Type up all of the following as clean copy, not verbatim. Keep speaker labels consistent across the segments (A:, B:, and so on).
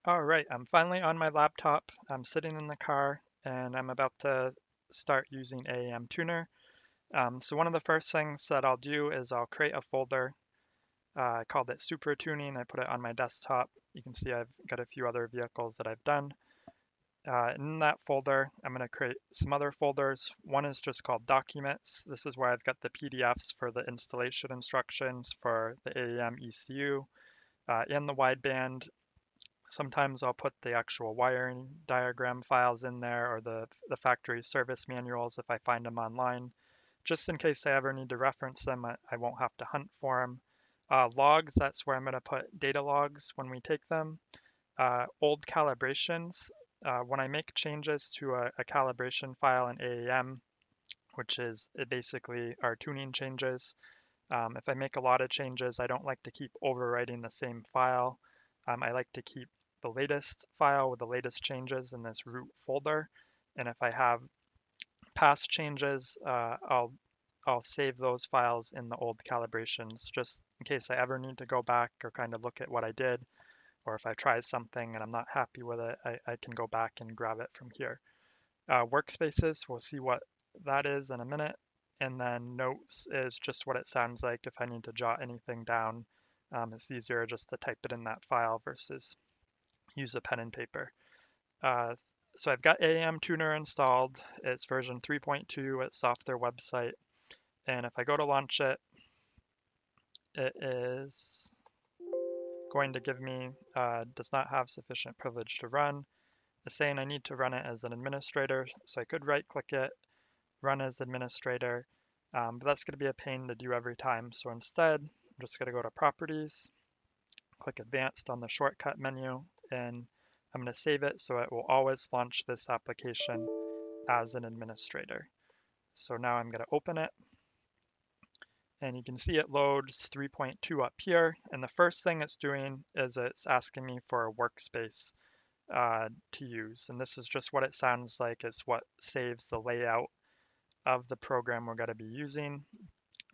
A: All right, I'm finally on my laptop. I'm sitting in the car and I'm about to start using AEM Tuner. So one of the first things that I'll do is I'll create a folder. I called it Supra Tuning. I put it on my desktop. You can see I've got a few other vehicles that I've done. In that folder, I'm going to create some other folders. One is just called Documents. This is where I've got the PDFs for the installation instructions for the AEM ECU and the wideband. Sometimes I'll put the actual wiring diagram files in there or the factory service manuals if I find them online. Just in case I ever need to reference them, I won't have to hunt for them. Logs, that's where I'm going to put data logs when we take them. Old calibrations, when I make changes to a calibration file in AEM, which is basically our tuning changes. If I make a lot of changes, I don't like to keep overwriting the same file. I like to keep the latest file with the latest changes in this root folder. And if I have past changes, I'll save those files in the old calibrations just in case I ever need to go back or kind of look at what I did, or if I try something and I'm not happy with it, I can go back and grab it from here. Workspaces, we'll see what that is in a minute. And then notes is just what it sounds like if I need to jot anything down. It's easier just to type it in that file versus use a pen and paper. Uh, so I've got AEM Tuner installed. It's version 3.2. It's off their website. And if I go to launch it, it is going to give me does not have sufficient privilege to run. It's saying I need to run it as an administrator. So I could right click it, run as administrator, but that's going to be a pain to do every time. So instead, I'm just going to go to properties, click advanced on the shortcut menu, and I'm going to save it so it will always launch this application as an administrator. So now I'm going to open it, and you can see it loads 3.2 up here. And the first thing it's doing is it's asking me for a workspace to use. And this is just what it sounds like. It's what saves the layout of the program we're going to be using.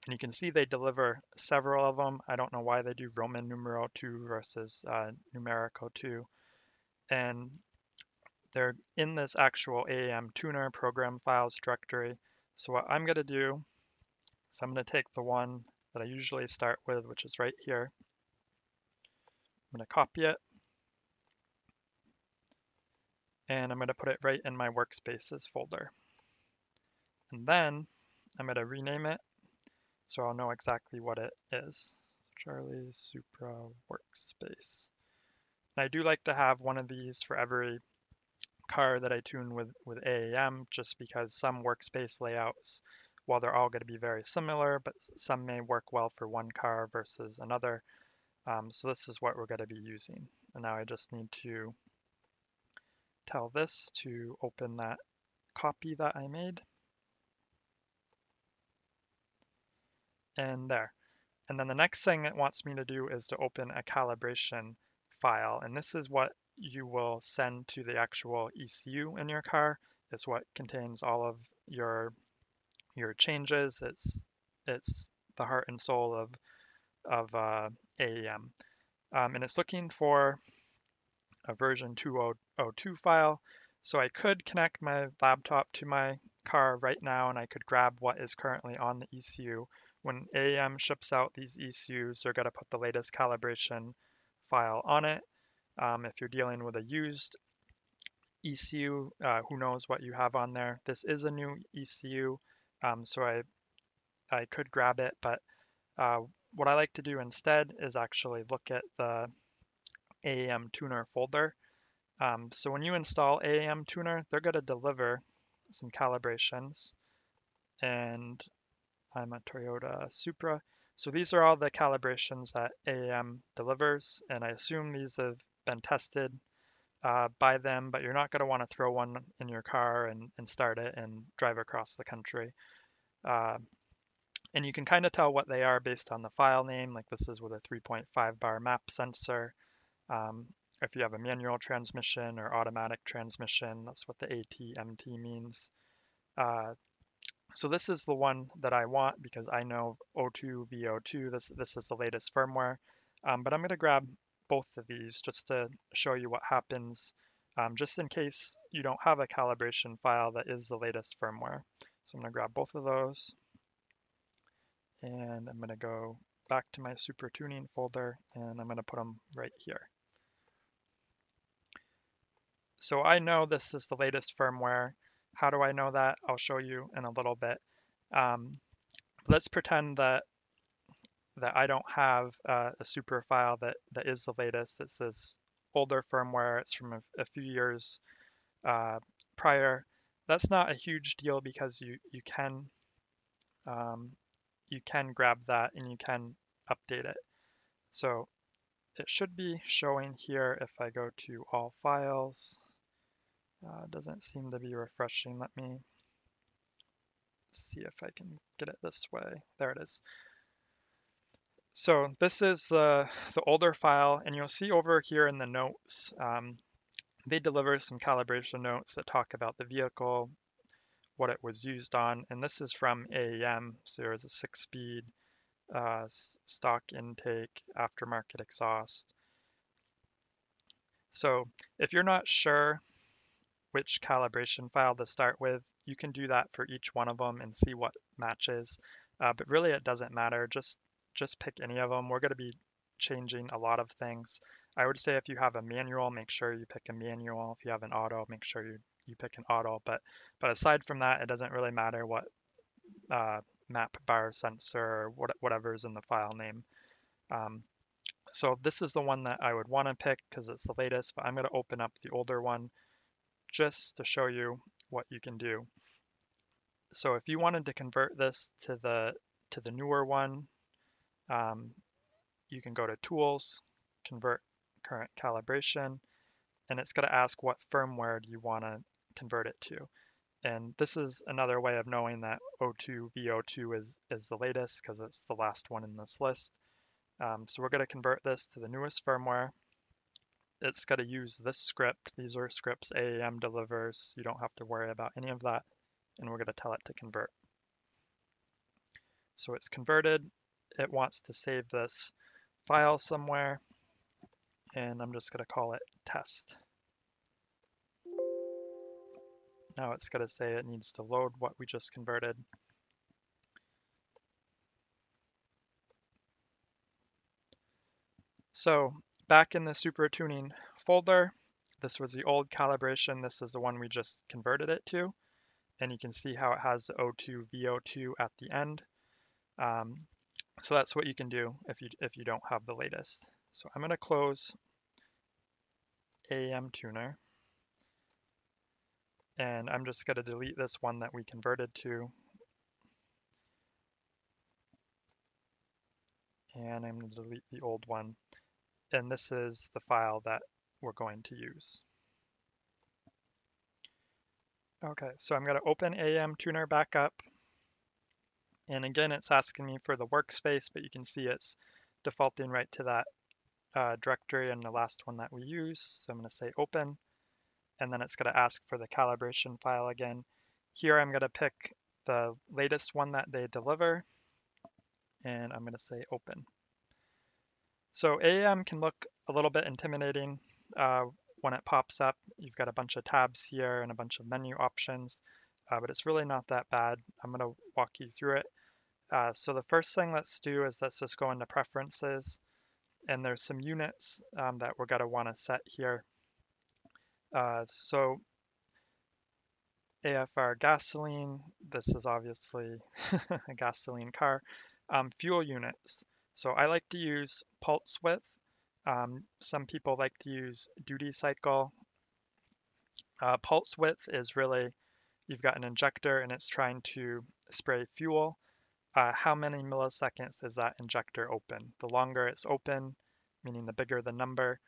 A: And you can see they deliver several of them. I don't know why they do Roman numeral 2 versus numerical 2. And they're in this actual AEM tuner program files directory. So what I'm going to do is I'm going to take the one that I usually start with, which is right here. I'm going to copy it. And I'm going to put it right in my workspaces folder. And then I'm going to rename it so I'll know exactly what it is. Charlie Supra Workspace. And I do like to have one of these for every car that I tune with AEM, just because some workspace layouts, while they're all going to be very similar, but some may work well for one car versus another. So this is what we're going to be using. And now I just need to tell this to open that copy that I made. And there. And then the next thing it wants me to do is to open a calibration file. And this is what you will send to the actual ECU in your car. It's what contains all of your changes. It's the heart and soul of AEM. And it's looking for a version 2002 file. So I could connect my laptop to my car right now and I could grab what is currently on the ECU. When AEM ships out these ECUs, they're going to put the latest calibration file on it. If you're dealing with a used ECU, who knows what you have on there. This is a new ECU, so I could grab it, but uh, what I like to do instead is actually look at the AEM Tuner folder. So when you install AEM Tuner, they're going to deliver some calibrations, and I'm a Toyota Supra. So these are all the calibrations that AEM delivers, and I assume these have been tested by them, but you're not going to want to throw one in your car and start it and drive across the country. Uh, and you can kind of tell what they are based on the file name, like this is with a 3.5 bar map sensor. If you have a manual transmission or automatic transmission, that's what the ATMT means. So this is the one that I want because I know O2 V02, this is the latest firmware. But I'm going to grab both of these just to show you what happens, just in case you don't have a calibration file that is the latest firmware. So I'm going to grab both of those, and I'm going to go back to my Supra tuning folder, and I'm going to put them right here. So I know this is the latest firmware. How do I know that? I'll show you in a little bit. Let's pretend that I don't have a Supra file that is the latest. It's this older firmware. It's from a few years prior. That's not a huge deal because you can grab that and you can update it. So it should be showing here if I go to all files. It doesn't seem to be refreshing. Let me see if I can get it this way. There it is. So this is the older file, and you'll see over here in the notes, they deliver some calibration notes that talk about the vehicle, what it was used on, and this is from AEM. So there's a 6-speed stock intake, aftermarket exhaust. So if you're not sure which calibration file to start with, you can do that for each one of them and see what matches. But really it doesn't matter, just pick any of them. We're going to be changing a lot of things. I would say if you have a manual, make sure you pick a manual. If you have an auto, make sure you pick an auto. But aside from that, it doesn't really matter what map bar sensor or whatever's in the file name. So this is the one that I would want to pick because it's the latest, but I'm going to open up the older one just to show you what you can do. So if you wanted to convert this to the newer one, you can go to Tools, Convert Current Calibration, and it's going to ask what firmware do you want to convert it to. And this is another way of knowing that 02 V02 is the latest because it's the last one in this list. So we're going to convert this to the newest firmware. It's going to use this script. These are scripts AEM delivers. You don't have to worry about any of that. And we're going to tell it to convert. So it's converted. It wants to save this file somewhere. And I'm just going to call it test. Now it's going to say it needs to load what we just converted. So back in the Supra tuning folder, this was the old calibration. This is the one we just converted it to. And you can see how it has the 02 V02 at the end. So that's what you can do if you don't have the latest. So I'm going to close AEM Tuner. And I'm just going to delete this one that we converted to. And I'm going to delete the old one. And this is the file that we're going to use. Okay, so I'm going to open AEM Tuner back up. And again, it's asking me for the workspace, but you can see it's defaulting right to that directory and the last one that we use. So I'm going to say open, and then it's going to ask for the calibration file again. Here I'm going to pick the latest one that they deliver, and I'm going to say open. So AEM can look a little bit intimidating when it pops up. You've got a bunch of tabs here and a bunch of menu options, but it's really not that bad. I'm going to walk you through it. So the first thing let's do is let's just go into preferences, and there's some units that we're going to want to set here. So AFR gasoline, this is obviously a gasoline car. Fuel units. So I like to use pulse width. Some people like to use duty cycle. Pulse width is really, you've got an injector and it's trying to spray fuel. How many milliseconds is that injector open? The longer it's open, meaning the bigger the number,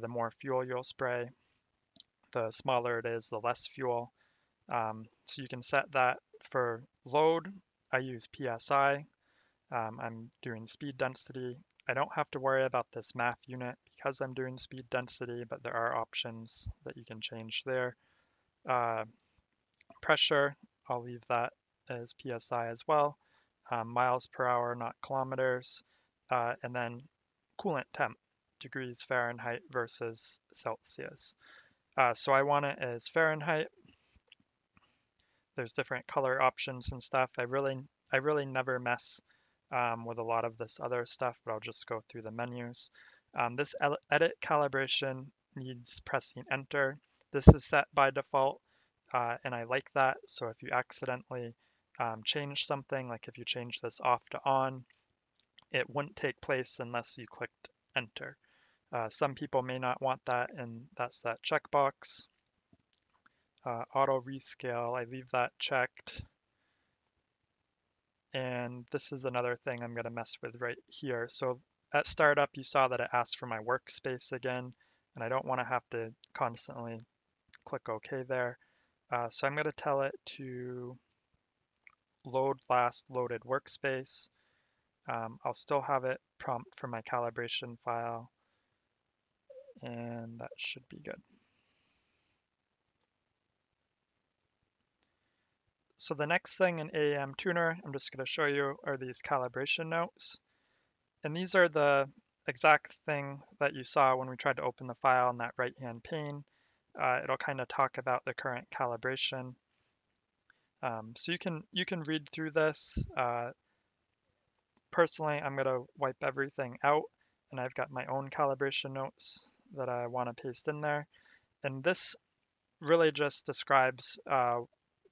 A: the more fuel you'll spray. The smaller it is, the less fuel. So you can set that for load. I use PSI. I'm doing speed density. I don't have to worry about this math unit because I'm doing speed density, but there are options that you can change there. Pressure, I'll leave that as PSI as well. Miles per hour, not kilometers. And then coolant temp. degrees Fahrenheit versus Celsius. So I want it as Fahrenheit. There's different color options and stuff. I really never mess with a lot of this other stuff, but I'll just go through the menus. This edit calibration needs pressing enter. This is set by default, and I like that. So if you accidentally change something, like if you change this off to on, it wouldn't take place unless you clicked enter. Some people may not want that, and that's that checkbox. Auto rescale, I leave that checked. And this is another thing I'm going to mess with right here. So at startup, you saw that it asked for my workspace again, and I don't want to have to constantly click OK there. So I'm going to tell it to load last loaded workspace. I'll still have it prompt for my calibration file, and that should be good. So the next thing in AEM Tuner I'm just going to show you are these calibration notes. And these are the exact thing that you saw when we tried to open the file in that right-hand pane. It'll kind of talk about the current calibration. So you can read through this. Personally, I'm going to wipe everything out, and I've got my own calibration notes that I want to paste in there. And this really just describes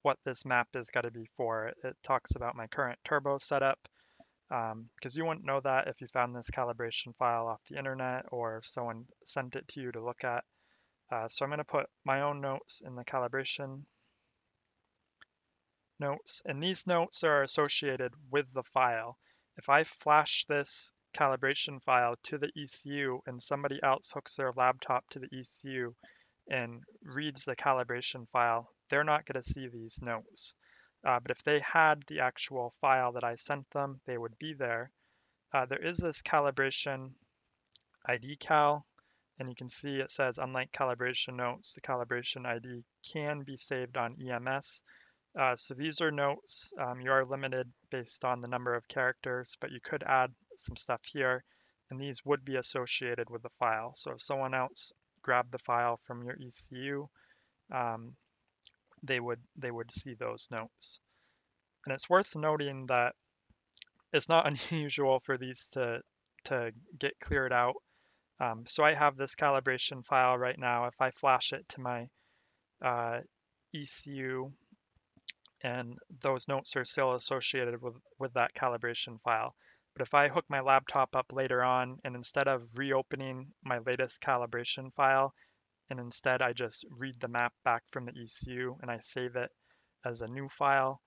A: what this map is got to be for. It talks about my current turbo setup, because you wouldn't know that if you found this calibration file off the internet or if someone sent it to you to look at. So I'm going to put my own notes in the calibration notes, and these notes are associated with the file. If I flash this calibration file to the ECU and somebody else hooks their laptop to the ECU and reads the calibration file, they're not going to see these notes. But if they had the actual file that I sent them, they would be there. There is this calibration ID cal, and you can see it says, unlike calibration notes, the calibration ID can be saved on EMS. So these are notes. You are limited based on the number of characters, but you could add some stuff here, and these would be associated with the file. So if someone else grabbed the file from your ECU, they would see those notes. And it's worth noting that it's not unusual for these to get cleared out. So I have this calibration file right now. If I flash it to my ECU, and those notes are still associated with that calibration file. But if I hook my laptop up later on, and instead of reopening my latest calibration file, and instead I just read the map back from the ECU and I save it as a new file,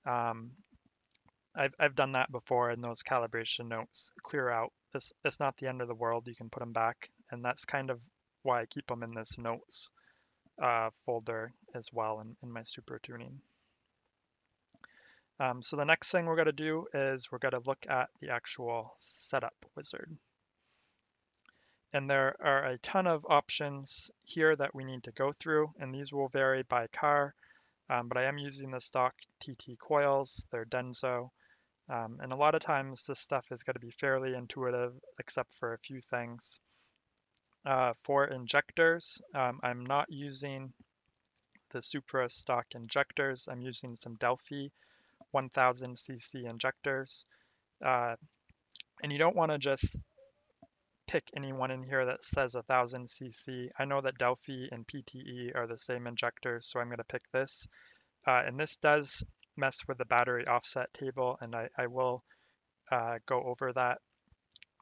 A: I've done that before, and those calibration notes clear out. It's not the end of the world. You can put them back, and that's kind of why I keep them in this notes folder as well in my Supra tuning. So the next thing we're going to do is we're going to look at the actual setup wizard. And there are a ton of options here that we need to go through, and these will vary by car, but I am using the stock TT coils. They're Denso. And a lot of times this stuff is going to be fairly intuitive, except for a few things. For injectors, I'm not using the Supra stock injectors. I'm using some Delphi 1000cc injectors. And you don't want to just pick any one in here that says 1000cc. I know that Delphi and PTE are the same injectors, so I'm going to pick this. And this does mess with the battery offset table, and I will go over that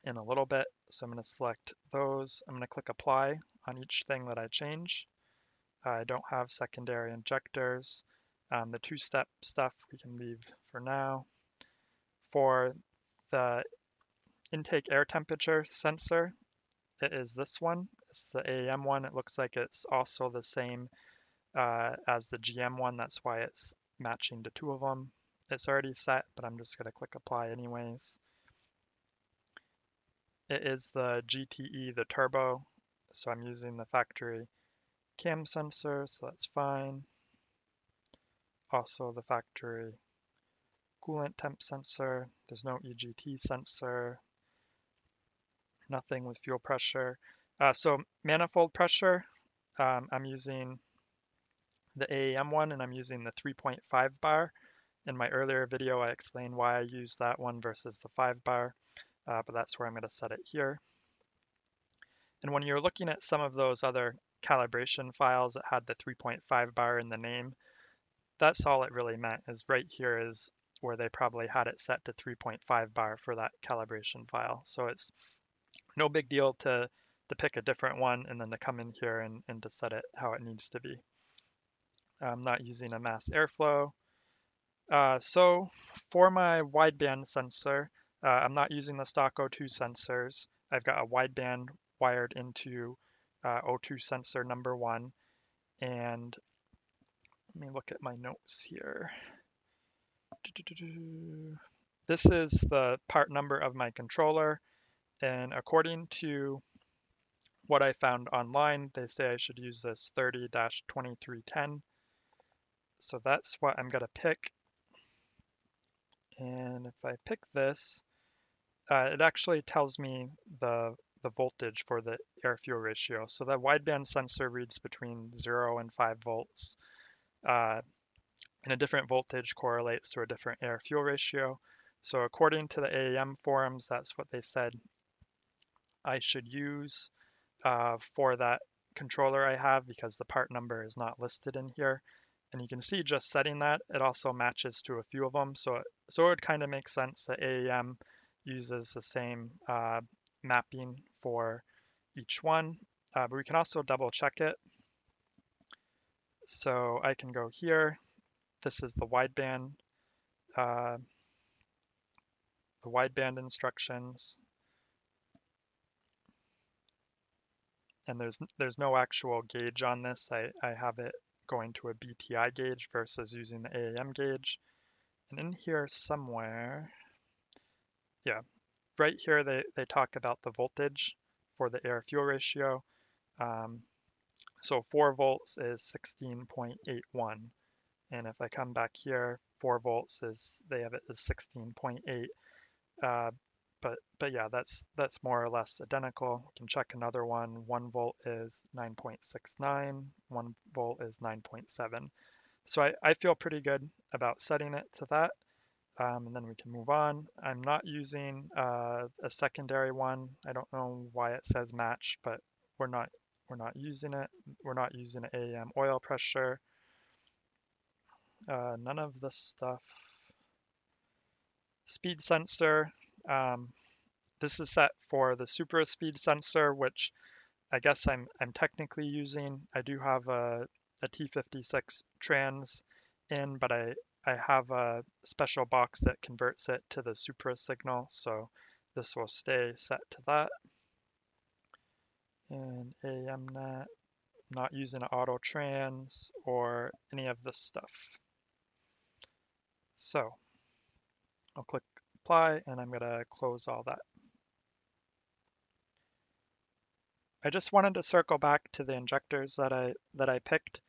A: in a little bit. So I'm going to select those. I'm going to click apply on each thing that I change. I don't have secondary injectors. The two-step stuff we can leave for now. For the intake air temperature sensor, it is this one. It's the AEM one. It looks like it's also the same as the GM one. That's why it's matching the two of them. It's already set, but I'm just going to click apply anyways. It is the GTE, the turbo, so I'm using the factory cam sensor, so that's fine. Also the factory coolant temp sensor. There's no EGT sensor. Nothing with fuel pressure. So manifold pressure, I'm using the AEM one, and I'm using the 3.5 bar. In my earlier video, I explained why I use that one versus the 5 bar, but that's where I'm going to set it here. And when you're looking at some of those other calibration files that had the 3.5 bar in the name, that's all it really meant, is right here is where they probably had it set to 3.5 bar for that calibration file. So it's no big deal to pick a different one and then to come in here and to set it how it needs to be. I'm not using a mass airflow. So for my wideband sensor, I'm not using the stock O2 sensors. I've got a wideband wired into O2 sensor number 1. And let me look at my notes here. This is the part number of my controller. And according to what I found online, they say I should use this 30-2310. So that's what I'm going to pick. And if I pick this, it actually tells me the voltage for the air-fuel ratio. So the wideband sensor reads between 0 and 5 volts. And a different voltage correlates to a different air-fuel ratio. So according to the AEM forums, that's what they said I should use for that controller I have, because the part number is not listed in here. And you can see just setting that, it also matches to a few of them. So it would kind of make sense that AEM uses the same mapping for each one. But we can also double check it. So I can go here. This is the wideband instructions. And there's no actual gauge on this. I have it going to a BTI gauge versus using the AEM gauge. And in here somewhere, yeah, right here they talk about the voltage for the air-fuel ratio. So 4 volts is 16.81. And if I come back here, 4 volts they have it as 16.8. But yeah, that's more or less identical. We can check another one. 1 volt is 9.69. 1 volt is 9.7. So I feel pretty good about setting it to that. And then we can move on. I'm not using a secondary one. I don't know why it says match, but we're not using it. We're not using AEM oil pressure. None of this stuff. Speed sensor. This is set for the Supra speed sensor, which I guess I'm technically using. I do have a T56 trans in, but I have a special box that converts it to the Supra signal, so this will stay set to that. And AEM net, not using an auto trans or any of this stuff. So I'll click apply, and I'm gonna close all that. I just wanted to circle back to the injectors that I picked.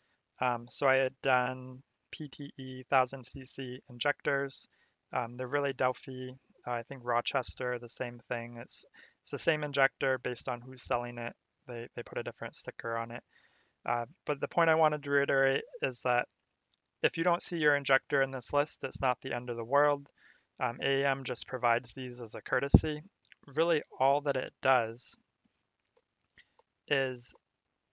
A: So I had done PTE 1000cc injectors. They're really Delphi. I think Rochester, the same thing. It's the same injector based on who's selling it. They put a different sticker on it. But the point I wanted to reiterate is that if you don't see your injector in this list, it's not the end of the world. AEM just provides these as a courtesy. Really, all that it does is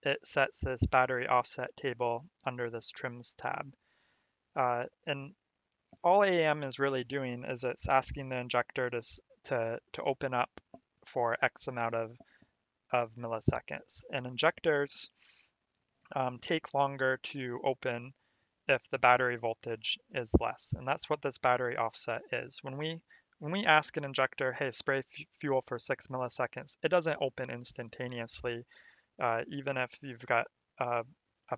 A: it sets this battery offset table under this trims tab. And all AEM is really doing is it's asking the injector to open up for X amount of milliseconds. And injectors take longer to open if the battery voltage is less. And that's what this battery offset is. When we ask an injector, hey, spray fuel for 6 milliseconds, it doesn't open instantaneously. Even if you've got a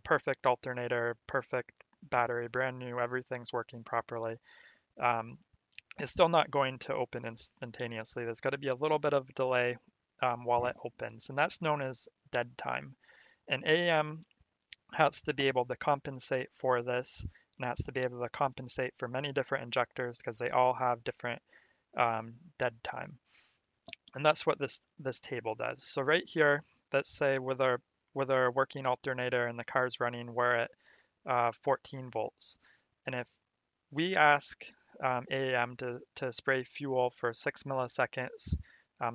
A: perfect alternator, perfect battery, brand new, everything's working properly, it's still not going to open instantaneously. There's got to be a little bit of delay while it opens, and that's known as dead time. And AEM has to be able to compensate for this, and has to be able to compensate for many different injectors because they all have different dead time. And that's what this table does. So right here, let's say with our working alternator and the car's running, we're at 14 volts. And if we ask AEM to spray fuel for 6 milliseconds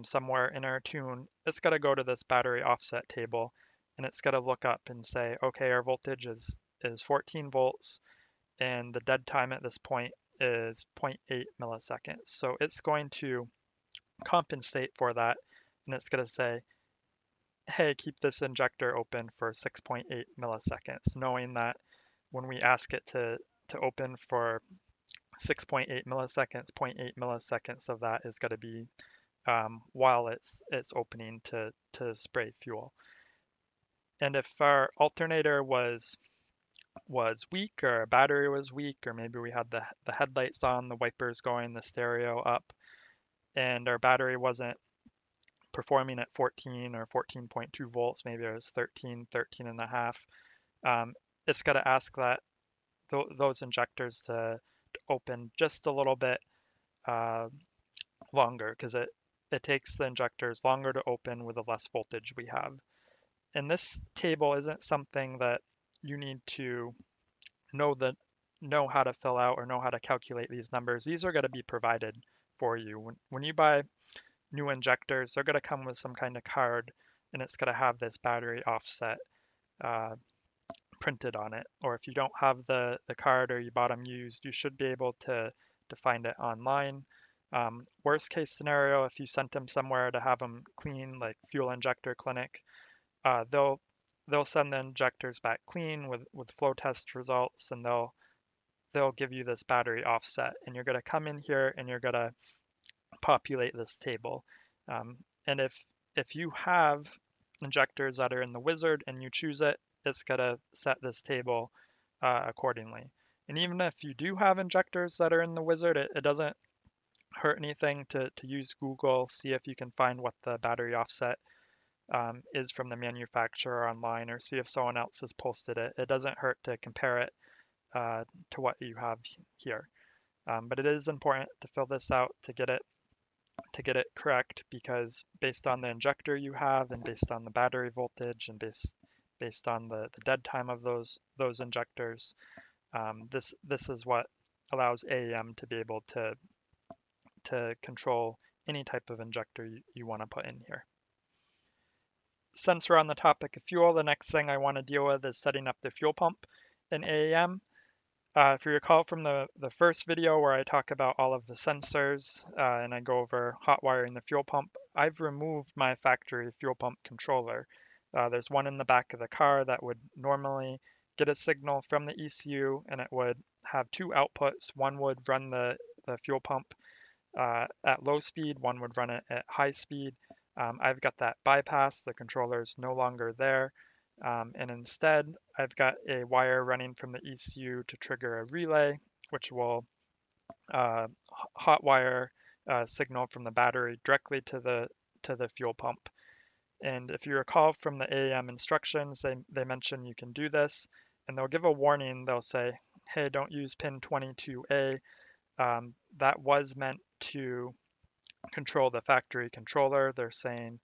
A: somewhere in our tune, it's got to go to this battery offset table, and it's got to look up and say, okay, our voltage is 14 volts, and the dead time at this point is 0.8 milliseconds. So it's going to compensate for that, and it's going to say, hey, keep this injector open for 6.8 milliseconds, knowing that when we ask it to open for 6.8 milliseconds, 0.8 milliseconds of that is going to be while it's opening to spray fuel. And if our alternator was weak, or our battery was weak, or maybe we had the headlights on, the wipers going, the stereo up, and our battery wasn't performing at 14 or 14.2 volts, maybe it was 13, 13 and a half, it's got to ask that those injectors to open just a little bit longer, because it takes the injectors longer to open with the less voltage we have. And this table isn't something that you need to know how to fill out or know how to calculate these numbers. These are going to be provided for you. When you buy new injectors, they're going to come with some kind of card, and it's going to have this battery offset uh, printed on it. Or if you don't have the card, or you bought them used, you should be able to find it online. Worst case scenario, if you sent them somewhere to have them clean, like fuel injector clinic, they'll send the injectors back clean with flow test results, and they'll give you this battery offset, and you're going to come in here and you're going to populate this table. And if you have injectors that are in the wizard and you choose it, it's going to set this table accordingly. And even if you do have injectors that are in the wizard, it doesn't hurt anything to use Google, see if you can find what the battery offset is from the manufacturer online, or see if someone else has posted it. It doesn't hurt to compare it to what you have here. But it is important to fill this out to get it correct, because based on the injector you have, and based on the battery voltage, and based on the dead time of those injectors, this is what allows AEM to be able to control any type of injector you want to put in here. Since we're on the topic of fuel, the next thing I want to deal with is setting up the fuel pump in AEM. If you recall from the first video where I talk about all of the sensors and I go over hot wiring the fuel pump, I've removed my factory fuel pump controller. There's one in the back of the car that would normally get a signal from the ECU, and it would have two outputs. One would run the fuel pump at low speed, one would run it at high speed. I've got that bypassed, the controller is no longer there. And instead, I've got a wire running from the ECU to trigger a relay, which will hot wire signal from the battery directly to the fuel pump. And if you recall from the AEM instructions, they mention you can do this, and they'll give a warning. They'll say, hey, don't use pin 22A. That was meant to control the factory controller. They're saying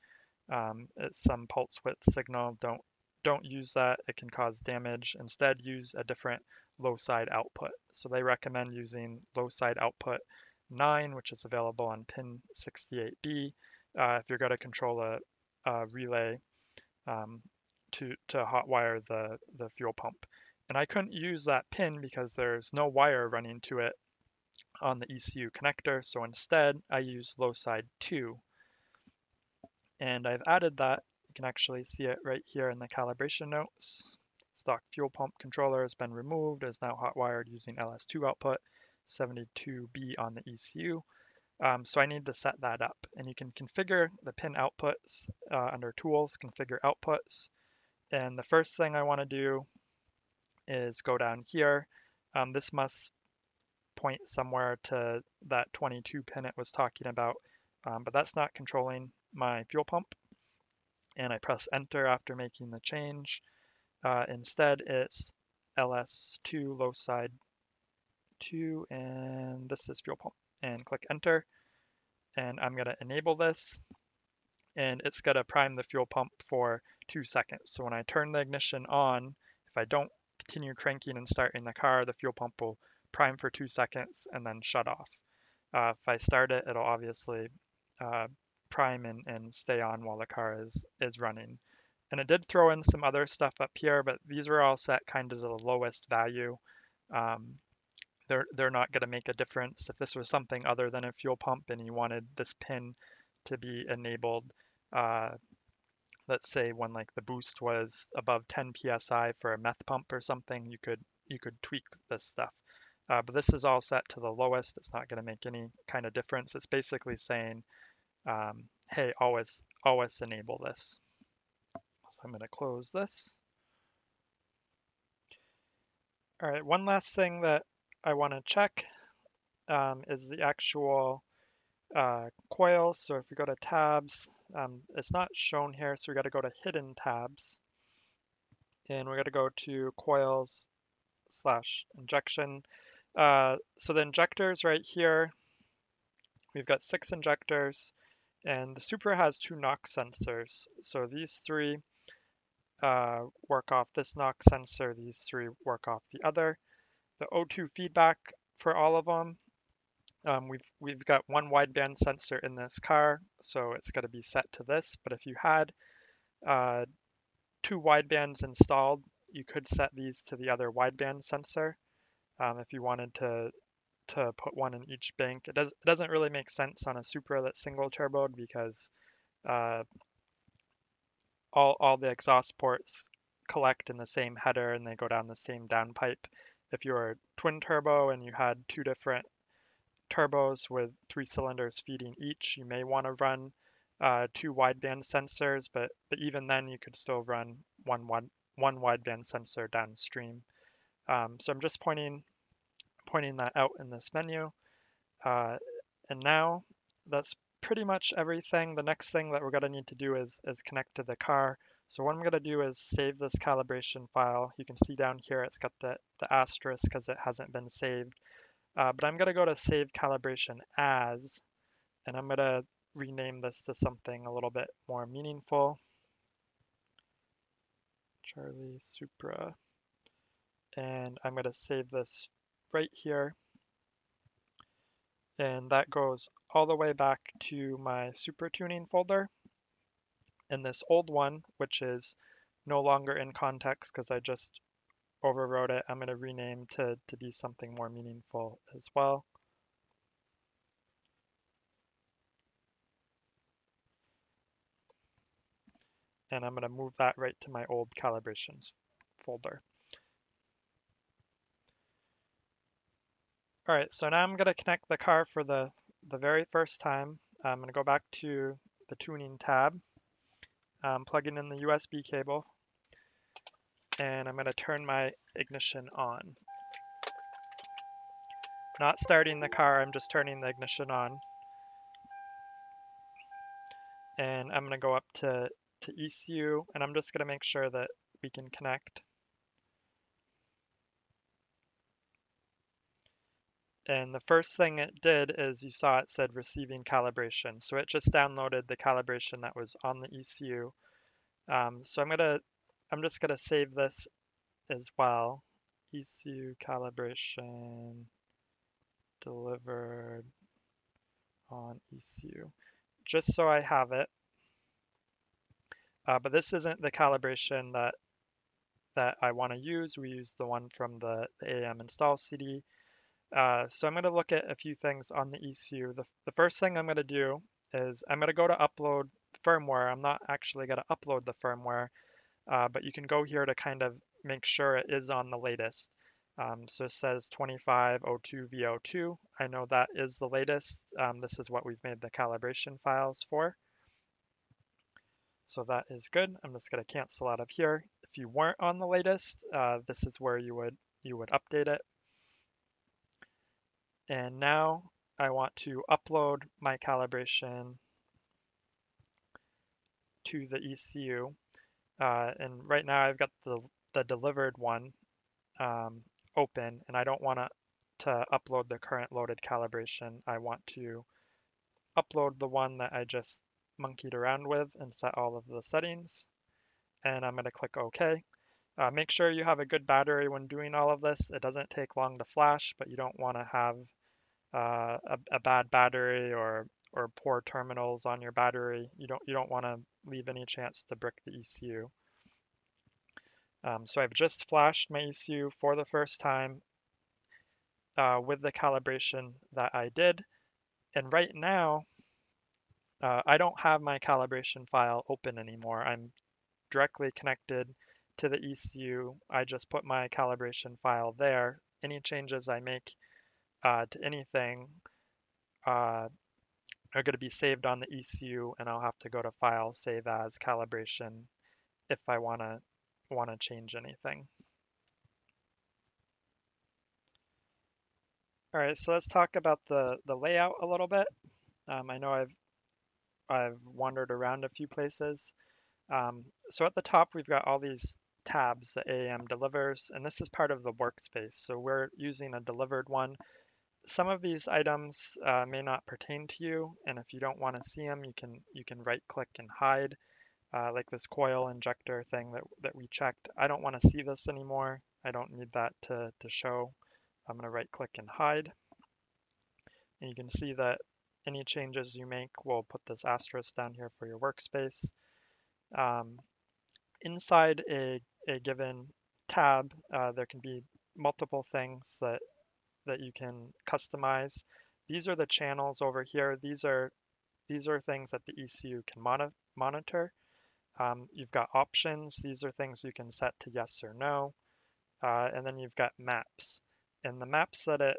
A: it's some pulse width signal. Don't use that. It can cause damage. Instead, use a different low side output. So they recommend using low side output 9, which is available on pin 68B, if you're going to control a relay to hotwire the fuel pump. And I couldn't use that pin because there's no wire running to it on the ECU connector. So instead, I use low side 2. And I've added that. You can actually see it right here in the calibration notes. Stock fuel pump controller has been removed, is now hotwired using LS2 output, 72B on the ECU. So I need to set that up, and you can configure the pin outputs under Tools, Configure Outputs. And the first thing I want to do is go down here. This must point somewhere to that 22 pin it was talking about, but that's not controlling my fuel pump. And I press enter after making the change. Instead, it's LS2 low side 2, and this is fuel pump. And click enter, and I'm going to enable this. and it's going to prime the fuel pump for 2 seconds. So when I turn the ignition on, if I don't continue cranking and starting the car, the fuel pump will prime for 2 seconds and then shut off. If I start it, it'll obviously uh, prime and stay on while the car is running. And it did throw in some other stuff up here, but these were all set kind of to the lowest value. Um, they're not going to make a difference. If this was something other than a fuel pump and you wanted this pin to be enabled, uh, let's say when like the boost was above 10 psi for a meth pump or something, you could tweak this stuff. But this is all set to the lowest. It's not going to make any kind of difference. It's basically saying, hey, always enable this. So I'm going to close this. All right, one last thing that I want to check is the actual coils. So if we go to tabs, it's not shown here, so we got to go to hidden tabs, and we got to go to coils / injection. So the injectors right here, we've got 6 injectors, and the Supra has 2 NOx sensors. So these 3 work off this NOx sensor, these 3 work off the other. The O2 feedback for all of them, we've got 1 wideband sensor in this car, so it's got to be set to this. But if you had 2 widebands installed, you could set these to the other wideband sensor if you wanted to put one in each bank. It doesn't really make sense on a Supra that's single turboed because uh, all the exhaust ports collect in the same header and they go down the same downpipe. If you were twin turbo and you had 2 different turbos with 3 cylinders feeding each, you may want to run 2 wideband sensors, but even then you could still run one wideband sensor downstream. So I'm just pointing that out in this menu. And now that's pretty much everything. The next thing that we're going to need to do is connect to the car. So what I'm going to do is save this calibration file. You can see down here it's got the asterisk because it hasn't been saved. But I'm going to go to save calibration as, and I'm going to rename this to something a little bit more meaningful. Charlie Supra. And I'm going to save this right here. And that goes all the way back to my Supra tuning folder. And this old one, which is no longer in context because I just overwrote it, I'm going to rename to be something more meaningful as well. And I'm going to move that right to my old calibrations folder. All right, so now I'm going to connect the car for the very first time. I'm going to go back to the tuning tab, plugging in the USB cable, and I'm going to turn my ignition on. Not starting the car, I'm just turning the ignition on. And I'm going to go up to ECU, and I'm just going to make sure that we can connect. And the first thing it did is you saw it said receiving calibration. So it just downloaded the calibration that was on the ECU. So I'm just gonna save this as well. ECU calibration delivered on ECU, just so I have it. But this isn't the calibration that I want to use. We use the one from the AEM install CD. So I'm going to look at a few things on the ECU. The first thing I'm going to do is I'm going to go to upload firmware. I'm not actually going to upload the firmware, but you can go here to kind of make sure it is on the latest. So it says 2502V02. I know that is the latest. This is what we've made the calibration files for. So that is good. I'm just going to cancel out of here. If you weren't on the latest, this is where you would update it. And now I want to upload my calibration to the ECU. And right now I've got the delivered one open, and I don't want to upload the current loaded calibration. I want to upload the one that I just monkeyed around with and set all of the settings. And I'm going to click OK. Make sure you have a good battery when doing all of this. It doesn't take long to flash, but you don't want to have a bad battery or poor terminals on your battery. You don't want to leave any chance to brick the ECU. So I've just flashed my ECU for the first time with the calibration that I did. And right now, I don't have my calibration file open anymore. I'm directly connected to the ECU. I just put my calibration file there. Any changes I make to anything are going to be saved on the ECU, and I'll have to go to File, Save As, Calibration if I want to change anything. All right, so let's talk about the layout a little bit. I know I've wandered around a few places. So at the top, we've got all these tabs that AEM delivers, and this is part of the workspace. So we're using a delivered one. Some of these items may not pertain to you, and if you don't want to see them, you can right-click and hide, like this coil injector thing that we checked. I don't want to see this anymore. I don't need that to show. I'm going to right-click and hide, and you can see that any changes you make will put this asterisk down here for your workspace. Inside a given tab, there can be multiple things that you can customize. These are the channels over here. These are things that the ECU can monitor. You've got options. These are things you can set to yes or no. And then you've got maps. And the maps that it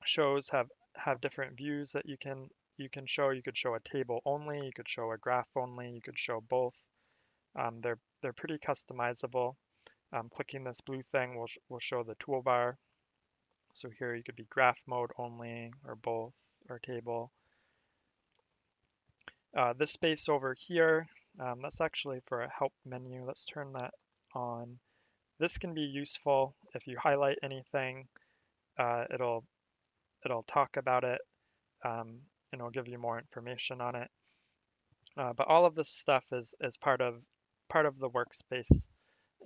A: shows have different views that you can show. You could show a table only. You could show a graph only. You could show both. They're pretty customizable. Clicking this blue thing will show the toolbar. So here you could be graph mode only, or both, or table. This space over here, that's actually for a help menu. Let's turn that on. This can be useful if you highlight anything. It'll talk about it, and it'll give you more information on it. But all of this stuff is part of the workspace.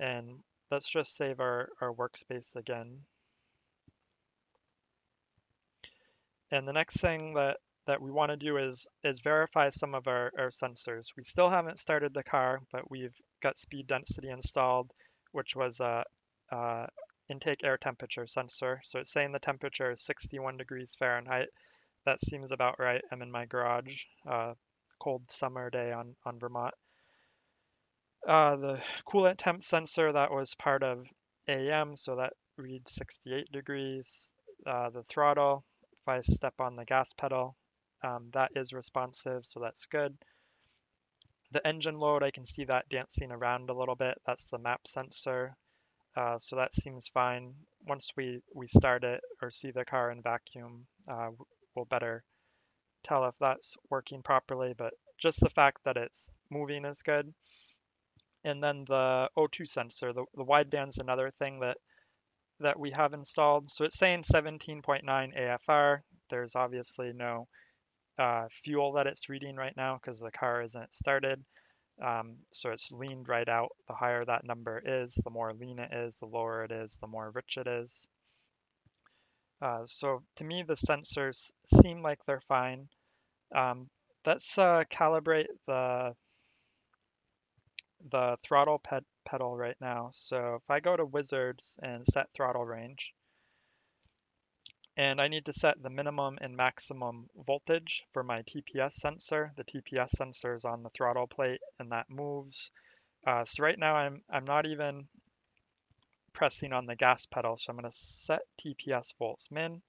A: And let's just save our workspace again. And the next thing that we want to do is verify some of our sensors. We still haven't started the car, but we've got speed density installed, which was a intake air temperature sensor. So it's saying the temperature is 61 degrees Fahrenheit. That seems about right. I'm in my garage, cold summer day on Vermont. The coolant temp sensor, that was part of AEM, so that reads 68 degrees. The throttle, if I step on the gas pedal, that is responsive, so that's good. The engine load, I can see that dancing around a little bit. That's the map sensor, so that seems fine. Once we start it or see the car in vacuum, we'll better tell if that's working properly, but just the fact that it's moving is good. And then the O2 sensor, the wideband's another thing that we have installed. So it's saying 17.9 AFR. There's obviously no fuel that it's reading right now because the car isn't started. So it's leaned right out. The higher that number is, the more lean it is, the lower it is, the more rich it is. So to me, the sensors seem like they're fine. Let's calibrate the throttle pedal right now. So if I go to wizards and set throttle range, and I need to set the minimum and maximum voltage for my TPS sensor. The TPS sensor is on the throttle plate and that moves. So right now I'm not even pressing on the gas pedal. So I'm going to set TPS volts min.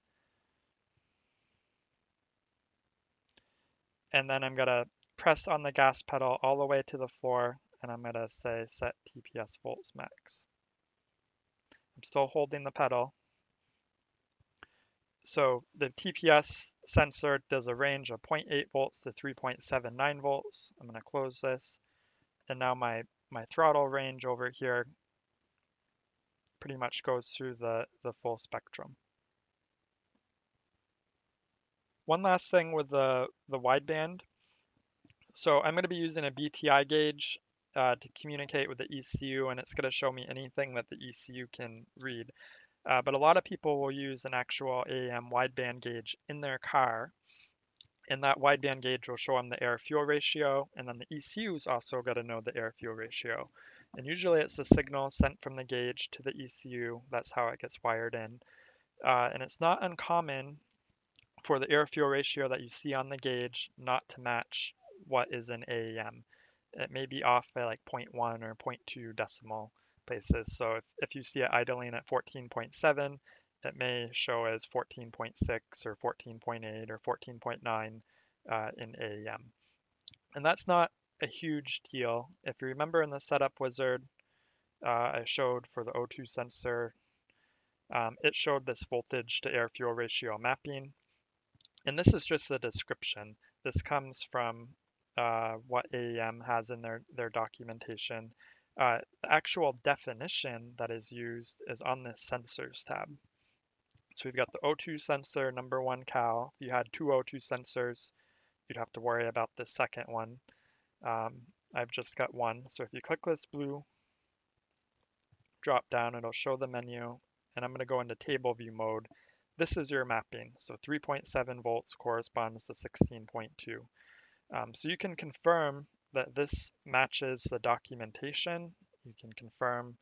A: And then I'm going to press on the gas pedal all the way to the floor, and I'm going to say set TPS volts max. I'm still holding the pedal. So the TPS sensor does a range of 0.8 volts to 3.79 volts. I'm going to close this. And now my throttle range over here pretty much goes through the full spectrum. One last thing with the wideband. So I'm going to be using a BTI gauge to communicate with the ECU, and it's going to show me anything that the ECU can read. But a lot of people will use an actual AEM wideband gauge in their car, and that wideband gauge will show them the air-fuel ratio, and then the ECU's also got to know the air-fuel ratio. And usually it's the signal sent from the gauge to the ECU. That's how it gets wired in. And it's not uncommon for the air-fuel ratio that you see on the gauge not to match what is in AEM. It may be off by like 0.1 or 0.2 decimal places. So if you see it idling at 14.7, it may show as 14.6 or 14.8 or 14.9 in AEM. And that's not a huge deal. If you remember in the setup wizard, I showed for the O2 sensor, it showed this voltage to air fuel ratio mapping. And this is just a description. This comes from what AEM has in their documentation. The actual definition that is used is on this sensors tab. So we've got the O2 sensor, number 1 cal. If you had 2 O2 sensors, you'd have to worry about the second one. I've just got one. So if you click this blue drop down, it'll show the menu, and I'm going to go into table view mode. This is your mapping. So 3.7 volts corresponds to 16.2. So you can confirm that this matches the documentation. You can confirm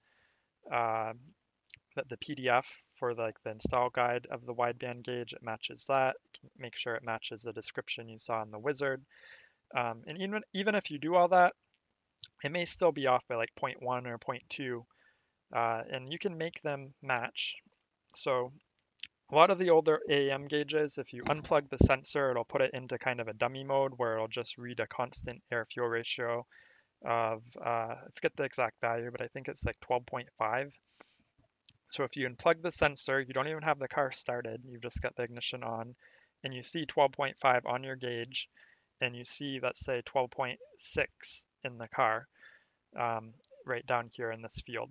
A: that the PDF for the install guide of the wideband gauge, it matches that. Make sure it matches the description you saw in the wizard. And even if you do all that, it may still be off by like 0.1 or 0.2, and you can make them match. So a lot of the older AEM gauges, if you unplug the sensor, it'll put it into kind of a dummy mode where it'll just read a constant air-fuel ratio of, I forget the exact value, but I think it's like 12.5. So if you unplug the sensor, you don't even have the car started, you've just got the ignition on, and you see 12.5 on your gauge, and you see, let's say, 12.6 in the car, right down here in this field.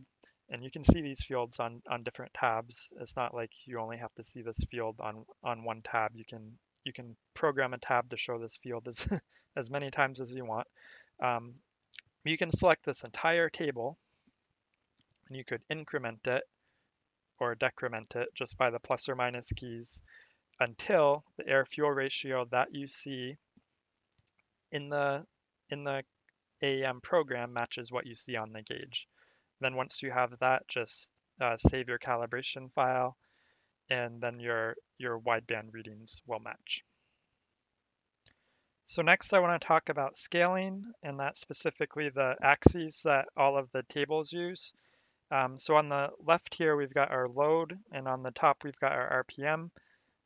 A: And you can see these fields on different tabs. It's not like you only have to see this field on one tab. You can program a tab to show this field as as many times as you want. You can select this entire table, and you could increment it or decrement it just by the plus or minus keys until the air-fuel ratio that you see in the AEM program matches what you see on the gauge. Then once you have that, just save your calibration file, and then your wideband readings will match. So next I want to talk about scaling, and that's specifically the axes that all of the tables use. So on the left here, we've got our load, and on the top, we've got our RPM.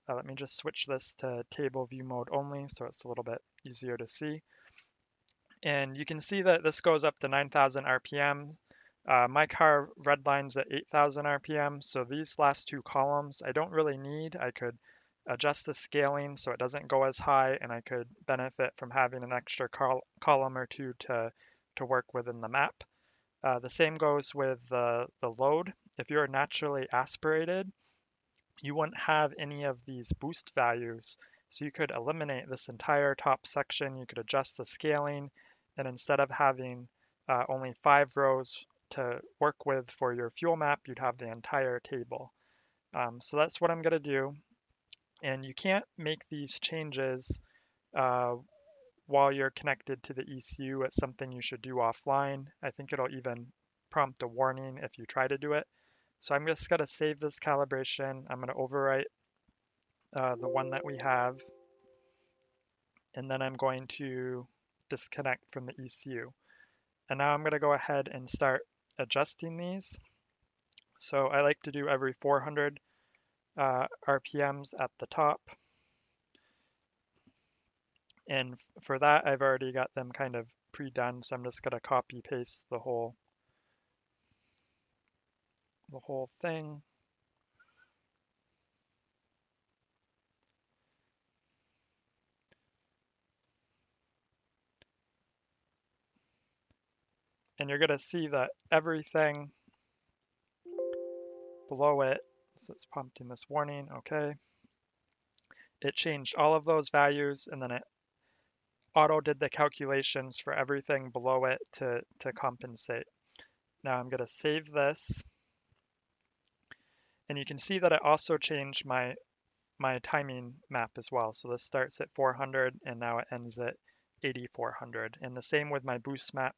A: Let me just switch this to table view mode only, so it's a little bit easier to see. And you can see that this goes up to 9,000 RPM. My car redlines at 8,000 RPM, so these last two columns I don't really need. I could adjust the scaling so it doesn't go as high, and I could benefit from having an extra column or two to work within the map. The same goes with the load. If you're naturally aspirated, you wouldn't have any of these boost values, so you could eliminate this entire top section. You could adjust the scaling, and instead of having only 5 rows to work with for your fuel map, you'd have the entire table. So that's what I'm going to do. And you can't make these changes while you're connected to the ECU. It's something you should do offline. I think it'll even prompt a warning if you try to do it. So I'm just going to save this calibration. I'm going to overwrite the one that we have, and then I'm going to disconnect from the ECU. And now I'm going to go ahead and start adjusting these. So I like to do every 400 RPMs at the top. And for that, I've already got them kind of pre-done, so I'm just going to copy paste the whole thing. And you're going to see that everything below it, so it's prompting this warning, okay. It changed all of those values, and then it auto did the calculations for everything below it to compensate. Now I'm going to save this, and you can see that it also changed my timing map as well. So this starts at 400 and now it ends at 8400. And the same with my boost map.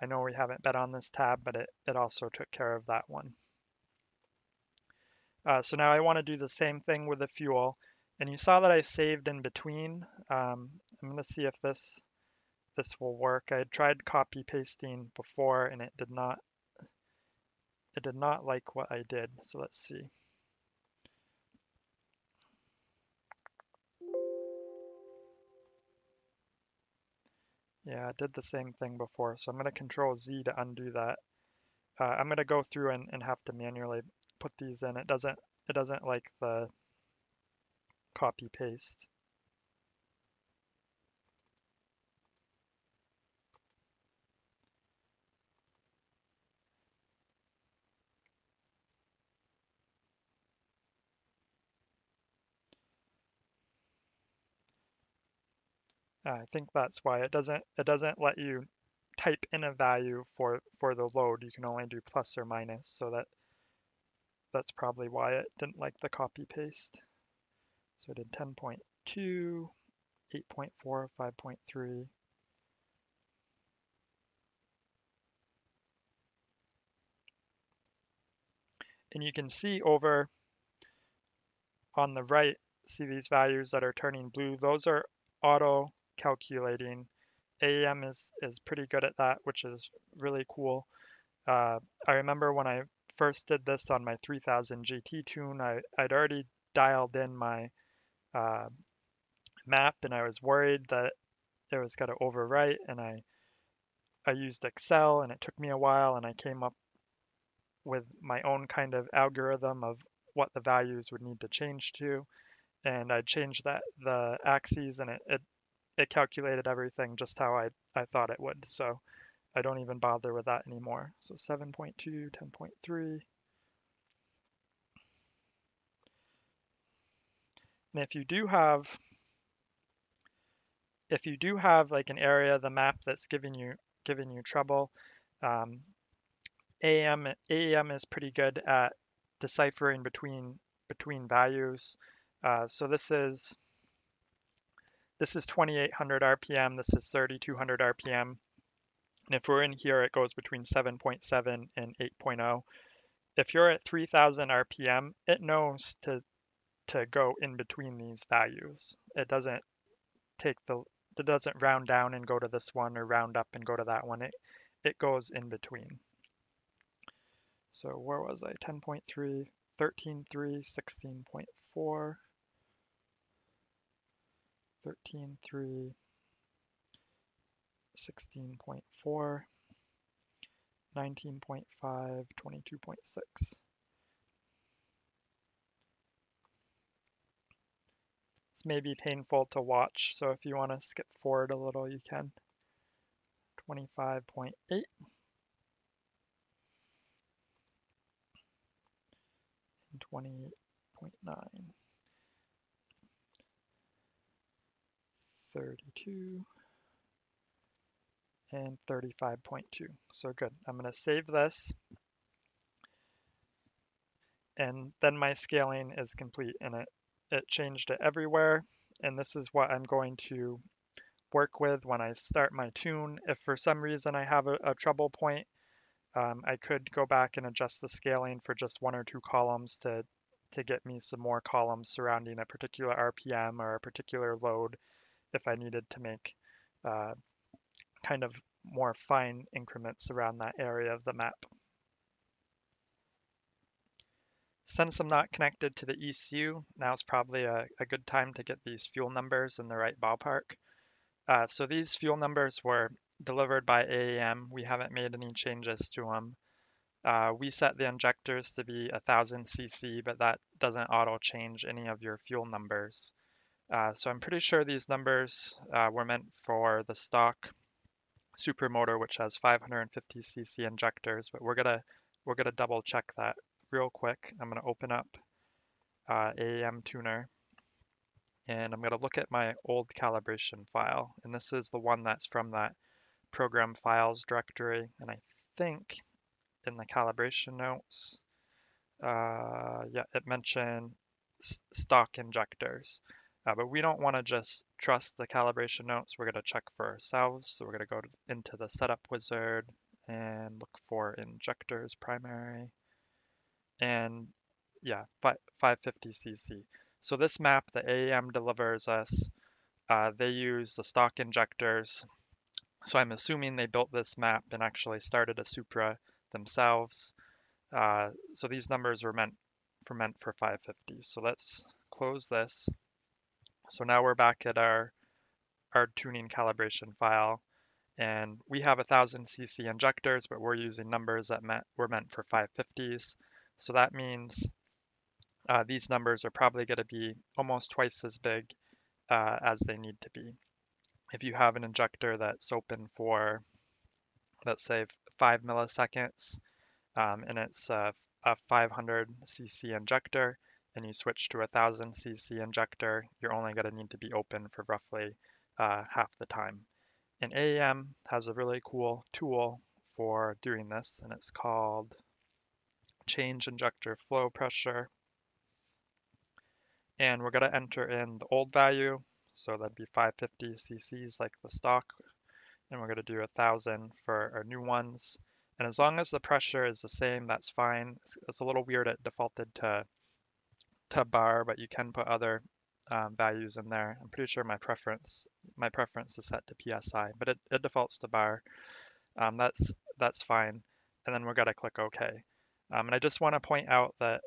A: I know we haven't been on this tab, but it also took care of that one. So now I want to do the same thing with the fuel. And you saw that I saved in between. I'm going to see if this will work. I had tried copy pasting before and it did not like what I did. So let's see. Yeah, I did the same thing before. So I'm going to Control Z to undo that. I'm going to go through and have to manually put these in. It doesn't like the copy paste. I think that's why it doesn't let you type in a value for the load. You can only do plus or minus, so that's probably why it didn't like the copy paste. So I did 10.2, 8.4, 5.3. And you can see over on the right, see these values that are turning blue, those are auto calculating. AEM is pretty good at that, which is really cool. I remember when I first did this on my 3000 GT tune, I'd already dialed in my map and I was worried that it was going to overwrite, and I used Excel and it took me a while, and I came up with my own kind of algorithm of what the values would need to change to, and I changed the axes, and it calculated everything just how I thought it would. So I don't even bother with that anymore. So 7.2, 10.3. And if you do have like an area of the map that's giving you trouble, AEM is pretty good at deciphering between values. So this is 2800 RPM, this is 3200 RPM. And if we're in here, it goes between 7.7 and 8.0. If you're at 3000 RPM, it knows to go in between these values. It doesn't round down and go to this one or round up and go to that one. It goes in between. So where was I? 10.3, 13.3, 16.4, 13.3, 16.4, 19.5, 22.6. This may be painful to watch, so if you want to skip forward a little, you can. 25.8. And 28.9. 32. And 35.2. So good. I'm going to save this. And then my scaling is complete, and it changed it everywhere. And this is what I'm going to work with when I start my tune. If for some reason I have a trouble point, I could go back and adjust the scaling for just one or two columns to get me some more columns surrounding a particular RPM or a particular load if I needed to make kind of more fine increments around that area of the map. Since I'm not connected to the ECU, now's probably a good time to get these fuel numbers in the right ballpark. So these fuel numbers were delivered by AEM. We haven't made any changes to them. We set the injectors to be 1000 cc, but that doesn't auto change any of your fuel numbers. So I'm pretty sure these numbers were meant for the stock Supra motor, which has 550 cc injectors, but we're gonna double check that real quick. I'm gonna open up AEM Tuner. and I'm going to look at my old calibration file. And this is the one that's from that program files directory. And I think in the calibration notes, yeah, it mentioned stock injectors. But we don't want to just trust the calibration notes. We're going to check for ourselves. So we're going to go into the setup wizard and look for injectors primary. And yeah, 550cc. So this map that AEM delivers us, they use the stock injectors. So I'm assuming they built this map and actually started a Supra themselves. So these numbers were meant for 550. So let's close this. So now we're back at our tuning calibration file, and we have 1000cc injectors, but we're using numbers that were meant for 550s. So that means these numbers are probably going to be almost twice as big as they need to be. If you have an injector that's open for, let's say, 5 milliseconds, and it's a 500cc injector, and you switch to a 1000cc injector, you're only going to need to be open for roughly half the time. And AEM has a really cool tool for doing this, and it's called change injector flow pressure. And we're going to enter in the old value, so that'd be 550 cc's like the stock, and we're going to do 1000 for our new ones. And as long as the pressure is the same, that's fine. It's a little weird it defaulted to bar, but you can put other values in there. I'm pretty sure my preference is set to PSI, but it defaults to bar. That's fine. And then we're going to click OK. And I just want to point out that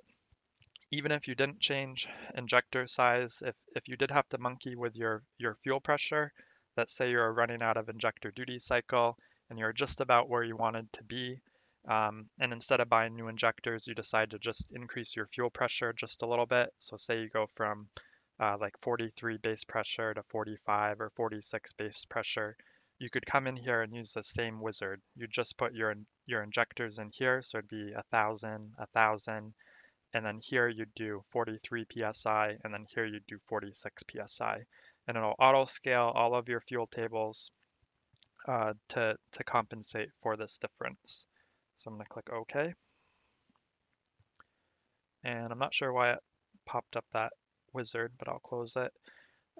A: even if you didn't change injector size, if you did have to monkey with your fuel pressure, let's say you're running out of injector duty cycle and you're just about where you wanted to be, and instead of buying new injectors, you decide to just increase your fuel pressure just a little bit. So say you go from like 43 base pressure to 45 or 46 base pressure, you could come in here and use the same wizard. You just put your injectors in here, so it'd be 1000, 1000, and then here you do 43 psi, and then here you do 46 psi, and it'll auto scale all of your fuel tables to compensate for this difference. So I'm going to click OK, and I'm not sure why it popped up that wizard, but I'll close it.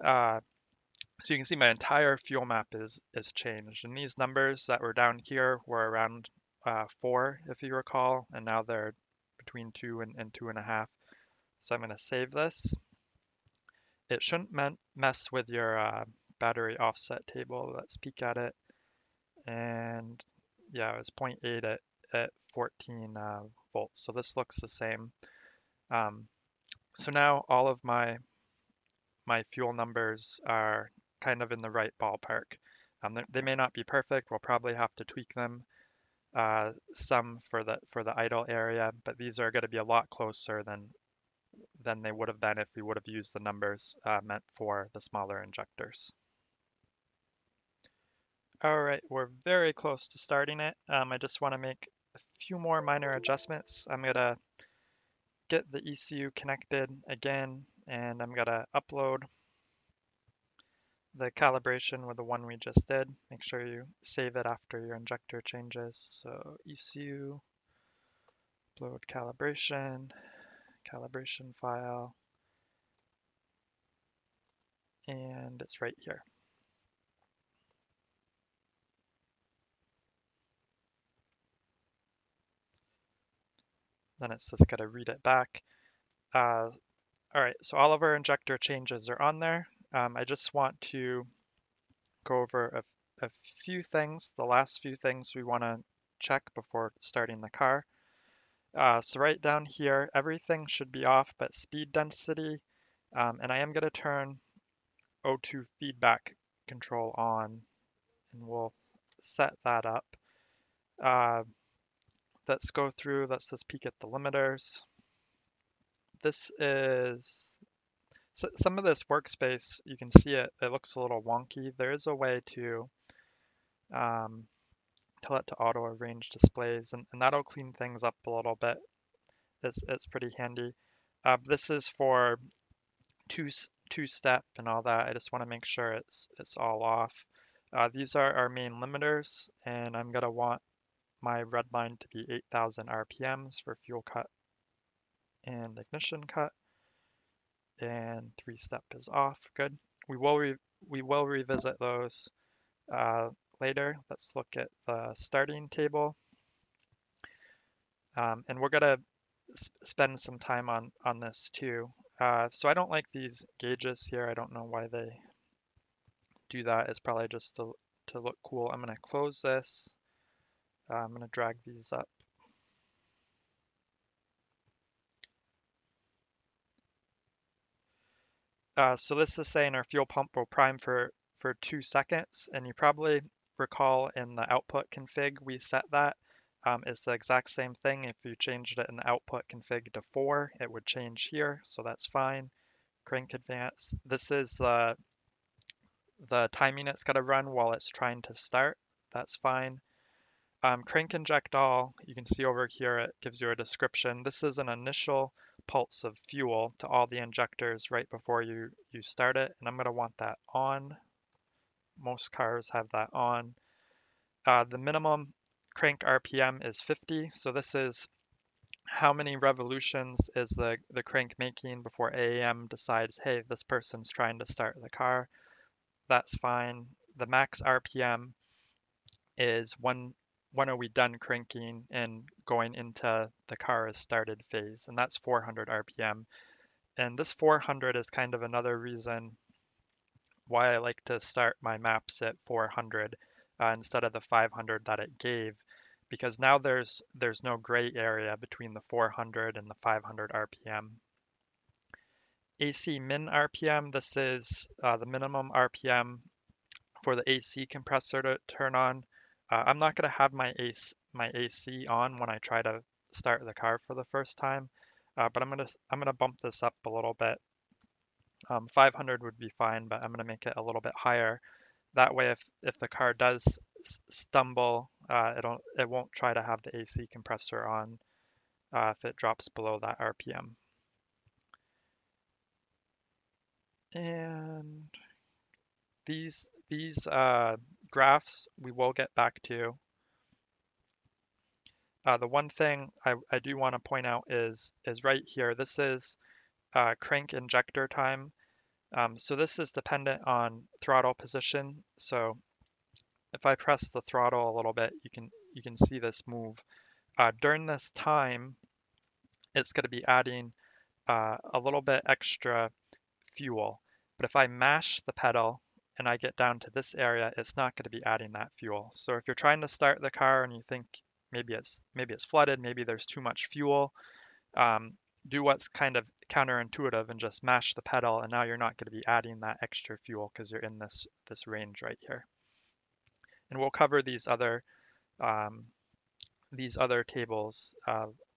A: So you can see my entire fuel map is changed, and these numbers that were down here were around 4, if you recall, and now they're between 2 and 2.5. So I'm going to save this. It shouldn't mess with your battery offset table. Let's peek at it. And yeah, it was 0.8 at 14 volts. So this looks the same. So now all of my fuel numbers are kind of in the right ballpark. They may not be perfect. We'll probably have to tweak them some for the idle area, but these are going to be a lot closer than they would have been if we would have used the numbers meant for the smaller injectors. All right, we're very close to starting it. I just want to make a few more minor adjustments. I'm going to get the ECU connected again, and I'm going to upload the calibration with the one we just did. Make sure you save it after your injector changes. So ECU, upload calibration file, and it's right here. Then it's just got to read it back. All right, so all of our injector changes are on there. I just want to go over a few things, the last few things we want to check before starting the car. So right down here, everything should be off but speed density, and I am going to turn O2 feedback control on, and we'll set that up. Let's go through, let's just peek at the limiters. This is, so some of this workspace, you can see it looks a little wonky. There is a way to tell it to auto arrange displays, and that'll clean things up a little bit. It's pretty handy. This is for two two-step and all that. I just want to make sure it's all off. These are our main limiters, and I'm gonna want my red line to be 8,000 RPMs for fuel cut and ignition cut, and three-step is off. Good. We will revisit those later. Let's look at the starting table, and we're gonna spend some time on this too. So I don't like these gauges here. I don't know why they do that. It's probably just to look cool. I'm gonna close this. I'm gonna drag these up. So this is saying our fuel pump will prime for 2 seconds, and you probably recall in the output config we set that. It's the exact same thing. If you changed it in the output config to 4, it would change here, so that's fine. Crank advance. This is the timing it's got to run while it's trying to start. That's fine. Crank inject all, you can see over here it gives you a description. This is an initial pulse of fuel to all the injectors right before you start it, and I'm going to want that on. Most cars have that on. The minimum crank RPM is 50, so this is how many revolutions is the crank making before AEM decides, hey, this person's trying to start the car. That's fine. The max RPM is when are we done cranking and going into the car is started phase, and that's 400 RPM. And this 400 is kind of another reason why I like to start my maps at 400 instead of the 500 that it gave, because now there's no gray area between the 400 and the 500 RPM. AC min RPM, this is the minimum RPM for the AC compressor to turn on. I'm not going to have my AC on when I try to start the car for the first time, but I'm gonna bump this up a little bit. 500 would be fine, but I'm gonna make it a little bit higher. That way, if the car does stumble, it won't try to have the AC compressor on if it drops below that RPM. And these graphs we will get back to. The one thing I do want to point out is right here. This is crank injector time. So this is dependent on throttle position. So if I press the throttle a little bit, you can see this move. During this time, it's going to be adding a little bit extra fuel. But if I mash the pedal and I get down to this area, it's not going to be adding that fuel. So if you're trying to start the car and you think maybe it's flooded, maybe there's too much fuel, do what's kind of counterintuitive and just mash the pedal, and now you're not going to be adding that extra fuel because you're in this range right here. And we'll cover these other tables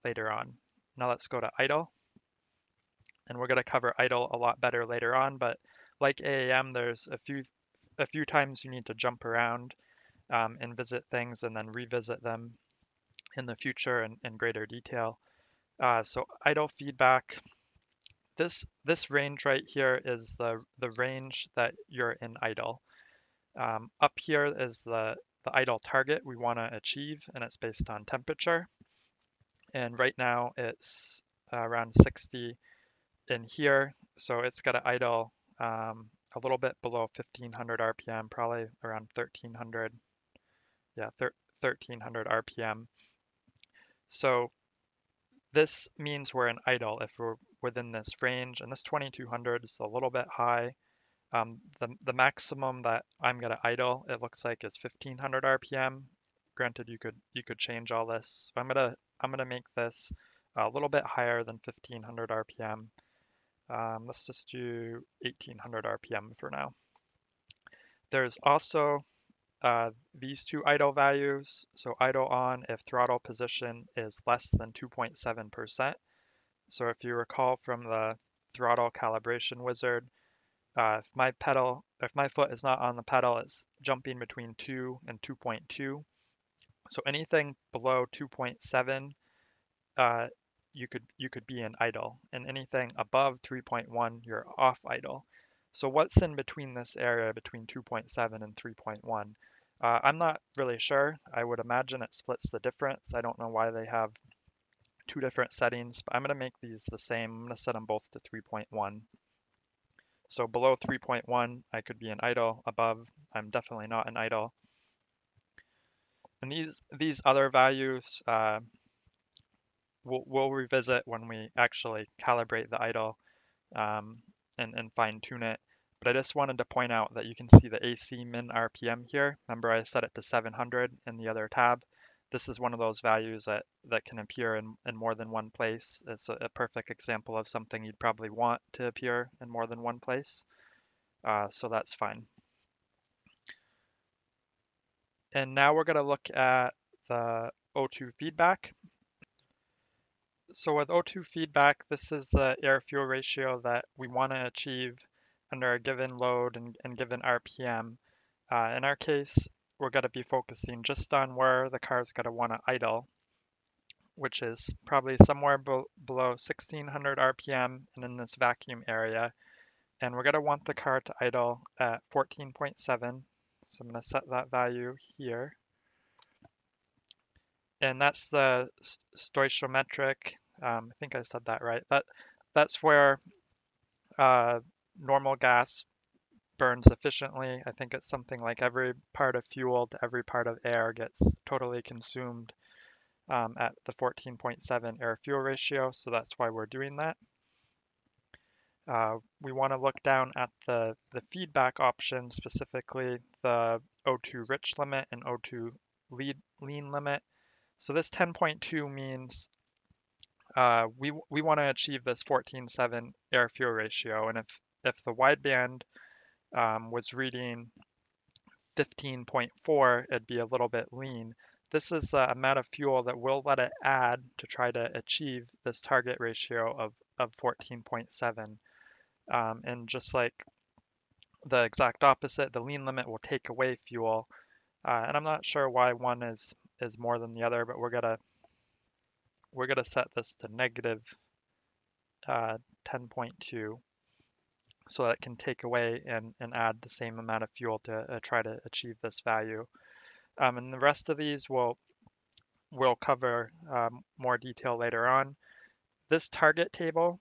A: later on. Now let's go to idle, and we're going to cover idle a lot better later on. But like AEM, there's a few times you need to jump around and visit things and then revisit them in the future in greater detail. So idle feedback. This range right here is the range that you're in idle. Up here is the idle target we want to achieve, and it's based on temperature. And right now it's around 60 in here, so it's got to idle a little bit below 1500 RPM, probably around 1300. Yeah, 1300 RPM. So this means we're in idle if we're within this range, and this 2200 is a little bit high. The maximum that I'm going to idle, it looks like, is 1500 RPM. Granted, you could change all this. So I'm gonna make this a little bit higher than 1500 RPM. Let's just do 1800 RPM for now. There's also these two idle values. So idle on if throttle position is less than 2.7%. So if you recall from the throttle calibration wizard, if my foot is not on the pedal, it's jumping between 2 and 2.2. So anything below 2.7, you could be in idle, and anything above 3.1, you're off idle. So what's in between this area between 2.7 and 3.1? I'm not really sure. I would imagine it splits the difference. I don't know why they have two different settings, but I'm going to make these the same. I'm going to set them both to 3.1. So below 3.1, I could be an idle. Above, I'm definitely not an idle. And these other values we'll revisit when we actually calibrate the idle um, and fine tune it. But I just wanted to point out that you can see the AC min RPM here. Remember I set it to 700 in the other tab. This is one of those values that can appear in more than one place. It's a perfect example of something you'd probably want to appear in more than one place. So that's fine. And now we're going to look at the O2 feedback. So with O2 feedback, this is the air-fuel ratio that we want to achieve under a given load and given RPM. In our case, we're going to be focusing just on where the car is going to want to idle, which is probably somewhere below 1600 RPM and in this vacuum area. And we're going to want the car to idle at 14.7. So I'm going to set that value here. And that's the stoichiometric. I think I said that right. That's where normal gas burns efficiently. I think it's something like every part of fuel to every part of air gets totally consumed at the 14.7 air-fuel ratio, so that's why we're doing that. We want to look down at the feedback option, specifically the O2 rich limit and O2 lean limit. So this 10.2 means we want to achieve this 14.7 air-fuel ratio, and if the wideband was reading 15.4, it'd be a little bit lean. This is the amount of fuel that we'll let it add to try to achieve this target ratio of 14.7. And just like the exact opposite, the lean limit will take away fuel. And I'm not sure why one is more than the other, but we're gonna set this to negative 10.2 so that it can take away and add the same amount of fuel to try to achieve this value. And the rest of these we'll cover more detail later on. This target table,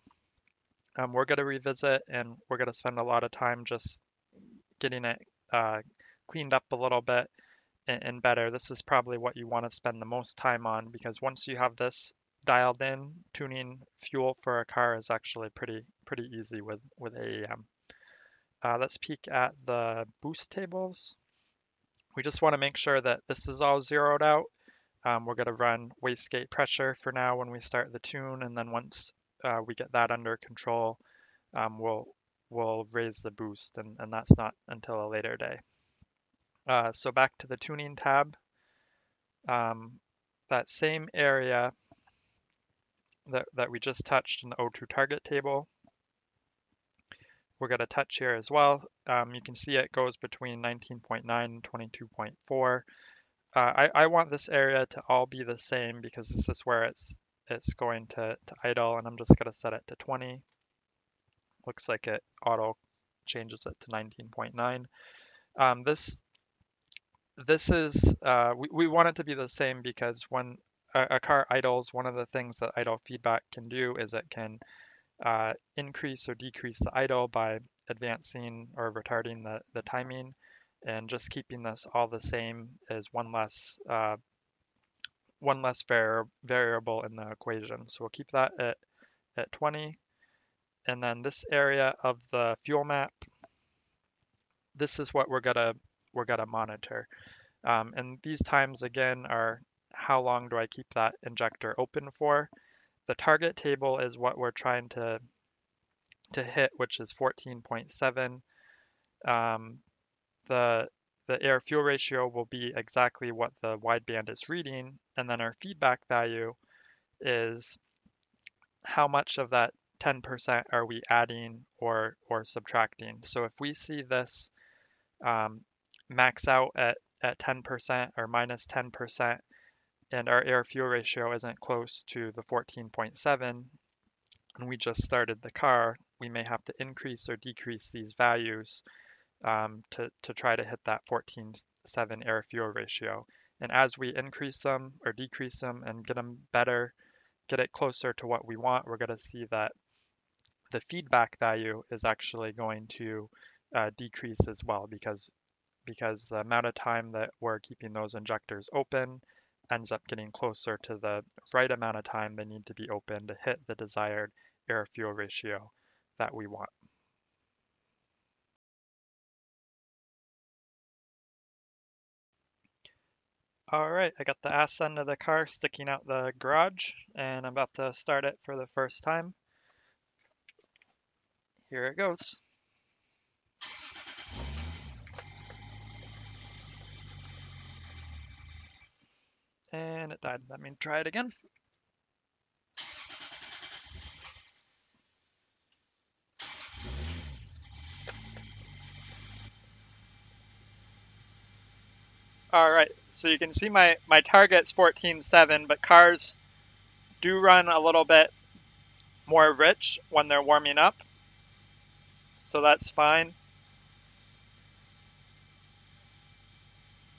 A: we're going to revisit, and we're going to spend a lot of time just getting it cleaned up a little bit and better. This is probably what you want to spend the most time on, because once you have this dialed in, tuning fuel for a car is actually pretty easy with AEM. Let's peek at the boost tables. We just want to make sure that this is all zeroed out. We're going to run wastegate pressure for now when we start the tune, and then once we get that under control, we'll raise the boost, and that's not until a later day. So back to the tuning tab. That same area that we just touched in the O2 target table, we're going to touch here as well. You can see it goes between 19.9 and 22.4. I want this area to all be the same because this is where it's going to idle, and I'm just going to set it to 20. Looks like it auto changes it to 19.9. This is we want it to be the same because when a car idles, one of the things that idle feedback can do is it can increase or decrease the idle by advancing or retarding the timing, and just keeping this all the same is one less variable in the equation. So we'll keep that at 20. And then this area of the fuel map, this is what we're gonna monitor. And these times again are how long do I keep that injector open for. The target table is what we're trying to hit, which is 14.7. The air fuel ratio will be exactly what the wideband is reading, and then our feedback value is how much of that 10% are we adding or subtracting. So if we see this max out at 10% or minus 10%, and our air fuel ratio isn't close to the 14.7, and we just started the car, we may have to increase or decrease these values to try to hit that 14:7 air-fuel ratio. And as we increase them or decrease them and get them better, get it closer to what we want, we're going to see that the feedback value is actually going to decrease as well because the amount of time that we're keeping those injectors open ends up getting closer to the right amount of time they need to be open to hit the desired air-fuel ratio that we want. All right, I got the ass end of the car sticking out the garage, and I'm about to start it for the first time. Here it goes. And it died. Let me try it again. All right, so you can see my target's 14.7, but cars do run a little bit more rich when they're warming up, so that's fine.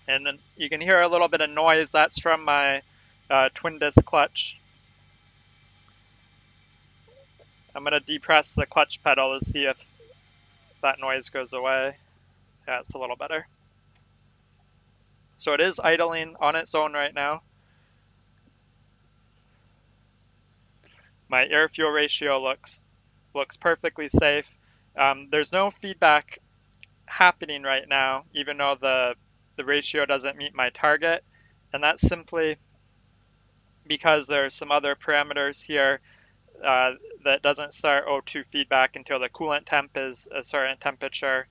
A: And then you can hear a little bit of noise. That's from my twin disc clutch. I'm going to depress the clutch pedal to see if that noise goes away. Yeah, it's a little better. So it is idling on its own right now. My air-fuel ratio looks perfectly safe. There's no feedback happening right now, even though the ratio doesn't meet my target, and that's simply because there's some other parameters here that doesn't start O2 feedback until the coolant temp is a certain temperature.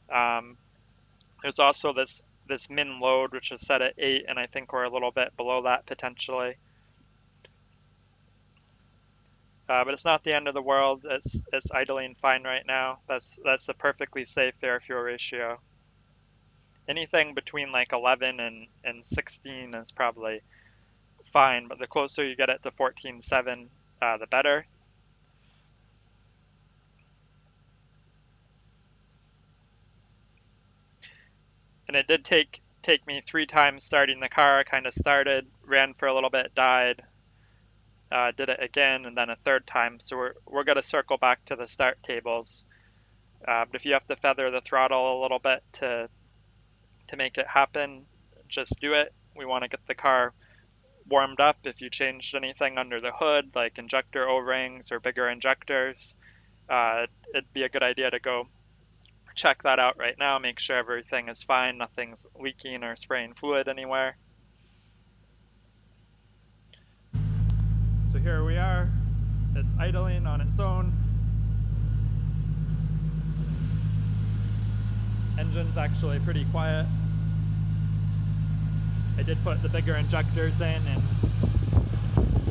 A: There's also this min load, which is set at 8, and I think we're a little bit below that potentially. But it's not the end of the world. It's idling fine right now. That's a perfectly safe air-fuel ratio. Anything between like 11 and 16 is probably fine, but the closer you get it to 14.7, the better. And it did take me 3 times starting the car. I kind of started, ran for a little bit, died, did it again, and then a 3rd time. So we're going to circle back to the start tables. But if you have to feather the throttle a little bit to make it happen, just do it. We want to get the car warmed up. If you changed anything under the hood, like injector O-rings or bigger injectors, it'd be a good idea to go check that out right now, make sure everything is fine, nothing's leaking or spraying fluid anywhere. So here we are, it's idling on its own. Engine's actually pretty quiet. I did put the bigger injectors in and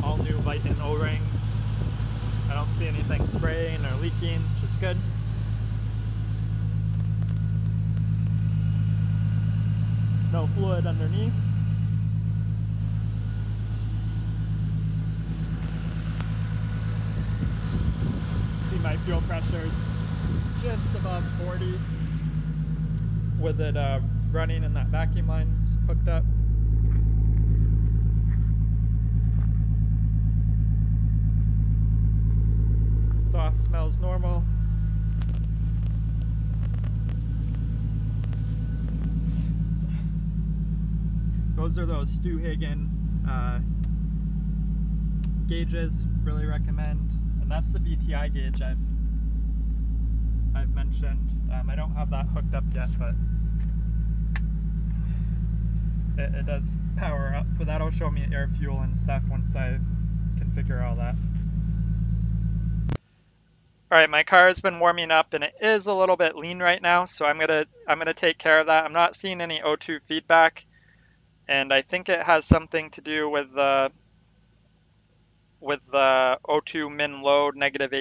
A: all new Viton O-rings. I don't see anything spraying or leaking, which is good. No fluid underneath. See my fuel pressure is just above 40 with it running and that vacuum line's hooked up. Exhaust smells normal. Those are those Stewhagen gauges, really recommend. And that's the BTI gauge I've mentioned. I don't have that hooked up yet, but it does power up. But that'll show me air fuel and stuff once I configure all that. All right, my car has been warming up and it is a little bit lean right now, so I'm gonna take care of that. I'm not seeing any O2 feedback, and I think it has something to do with the O2 min load negative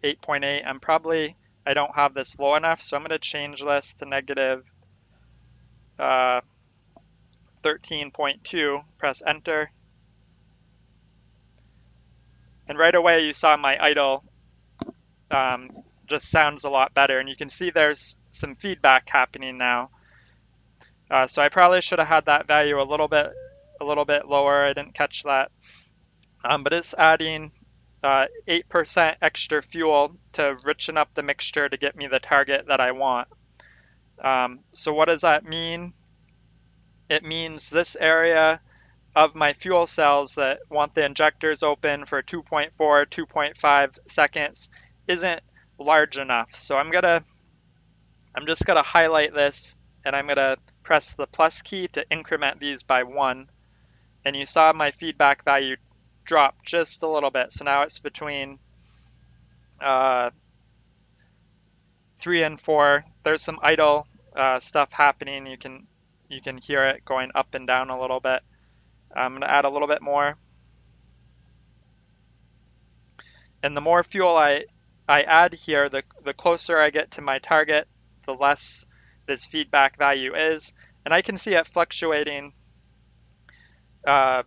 A: 8.8. I don't have this low enough, so I'm gonna change this to negative 13.2. Press enter, and right away you saw my idle just sounds a lot better. And you can see there's some feedback happening now. So I probably should have had that value a little bit lower. I didn't catch that. But it's adding 8% extra fuel to richen up the mixture to get me the target that I want. So what does that mean? It means this area of my fuel cells that want the injectors open for 2.4, 2.5 seconds isn't large enough. So I'm just gonna highlight this, and I'm gonna press the plus key to increment these by 1. And you saw my feedback value drop just a little bit. So now it's between 3 and 4. There's some idle stuff happening. You can hear it going up and down a little bit. I'm gonna add a little bit more. And the more fuel I add here, the closer I get to my target, the less this feedback value is. And I can see it fluctuating 14.6,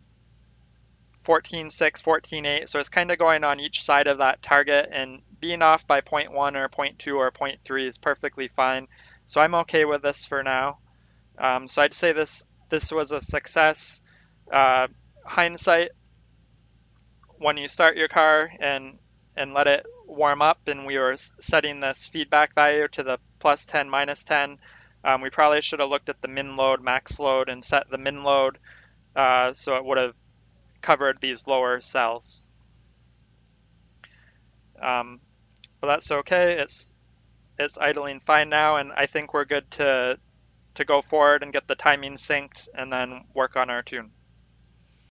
A: 14.8. So it's kind of going on each side of that target, and being off by 0.1 or 0.2 or 0.3 is perfectly fine. So I'm okay with this for now. So I'd say this was a success. Hindsight, when you start your car and let it warm up, and we were setting this feedback value to the plus 10, minus 10, we probably should have looked at the min load, max load, and set the min load so it would have covered these lower cells. But that's okay. It's idling fine now, and I think we're good to go forward and get the timing synced and then work on our tune.